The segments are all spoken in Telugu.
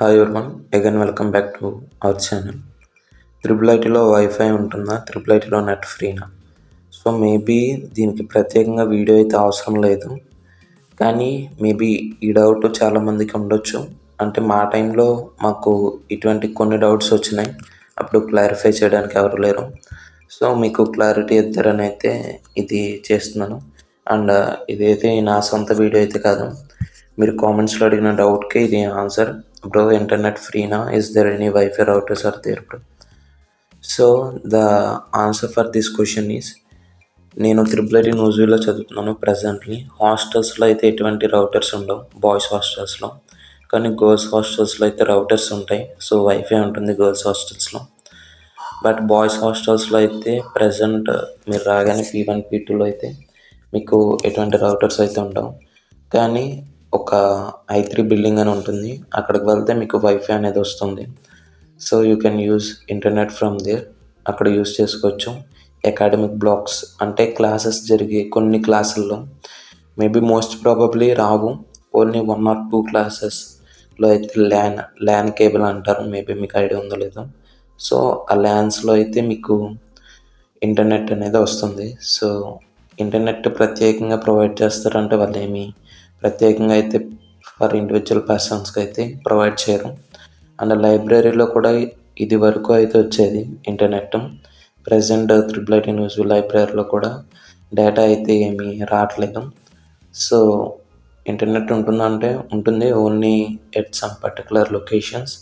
Hi everyone, again welcome back to our channel. Triple ఐటీలో వైఫై ఉంటుందా, త్రిబుల్ ఐటీలో నెట్ ఫ్రీనా? సో మేబీ దీనికి ప్రత్యేకంగా వీడియో అయితే అవసరం లేదు, కానీ మేబీ ఈ డౌట్ చాలామందికి ఉండొచ్చు. అంటే మా టైంలో మాకు ఇటువంటి కొన్ని డౌట్స్ వచ్చినాయి, అప్పుడు క్లారిఫై చేయడానికి ఎవరు లేరు. సో మీకు క్లారిటీ ఇద్దారని అయితే ఇది చేస్తున్నాను. అండ్ ఇదైతే నా సొంత వీడియో అయితే కాదు, మీరు కామెంట్స్లో అడిగిన డౌట్కి ఇది ఆన్సర్. బ్రో, ఇంటర్నెట్ ఫ్రీనా? Is there any wifi routers are there bro? So the answer for this question is, నేను త్రిబుల్ ఐటీ నూజివీడ్లో చదువుతున్నాను ప్రజెంట్లీ. హాస్టల్స్లో అయితే ఎటువంటి రౌటర్స్ ఉండవు, బాయ్స్ హాస్టల్స్లో. కానీ గర్ల్స్ హాస్టల్స్లో అయితే రౌటర్స్ ఉంటాయి. సో వైఫై ఉంటుంది గర్ల్స్ హాస్టల్స్లో. బట్ బాయ్స్ హాస్టల్స్లో అయితే ప్రజెంట్ మీరు రాగానే P1 P2లో అయితే మీకు ఎటువంటి రౌటర్స్ అయితే ఉండవు. కానీ ఒక I3 బిల్డింగ్ అని ఉంటుంది, అక్కడికి వెళ్తే మీకు వైఫై అనేది వస్తుంది. So you can use internet from there. అక్కడ యూజ్ చేసుకోవచ్చు. అకాడమిక్ బ్లాక్స్ అంటే క్లాసెస్ జరిగే కొన్ని క్లాసుల్లో మేబీ మోస్ట్ ప్రాబబ్లీ రావు, ఓన్లీ 1 or 2 క్లాసెస్లో అయితే ల్యాన్ కేబుల్ అంటారు, మేబీ మీకు ఐడియా ఉందో లేదో. సో ఆ ల్యాన్స్లో అయితే మీకు ఇంటర్నెట్ అనేది వస్తుంది. సో ఇంటర్నెట్ ప్రత్యేకంగా ప్రొవైడ్ చేస్తారంటే వాళ్ళు ఏమి ప్రత్యేకంగా అయితే ఫర్ ఇండివిజువల్ పర్సన్స్కి అయితే ప్రొవైడ్ చేయరు. అండ్ లైబ్రరీలో కూడా ఇది వరకు అయితే వచ్చేది internet. Present triple IT Nuzvid లైబ్రరీలో కూడా డేటా అయితే ఏమీ రావట్లేదు. సో ఇంటర్నెట్ ఉంటుందంటే ఉంటుంది, only at some particular locations,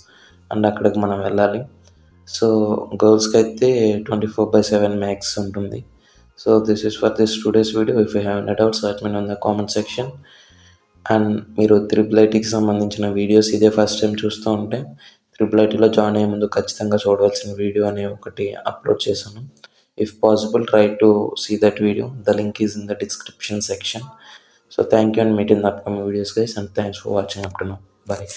and అక్కడికి మనం వెళ్ళాలి. సో గర్ల్స్కి అయితే 24/7 మ్యాక్స్ ఉంటుంది. So this is for this today's video. If you have any doubts let me know in the comment section. And మీరు త్రిబుల్ ఐటీకి సంబంధించిన వీడియోస్ ఇదే ఫస్ట్ టైం చూస్తూ ఉంటే త్రిబుల్ ఐటీలో జాయిన్ అయ్యే ముందు ఖచ్చితంగా చూడవలసిన వీడియో అనే ఒకటి అప్లోడ్ చేశాను. If possible try to see that video. The link is in the description section. So thank you and meet in the upcoming videos guys, and thanks for watching up to now. Bye.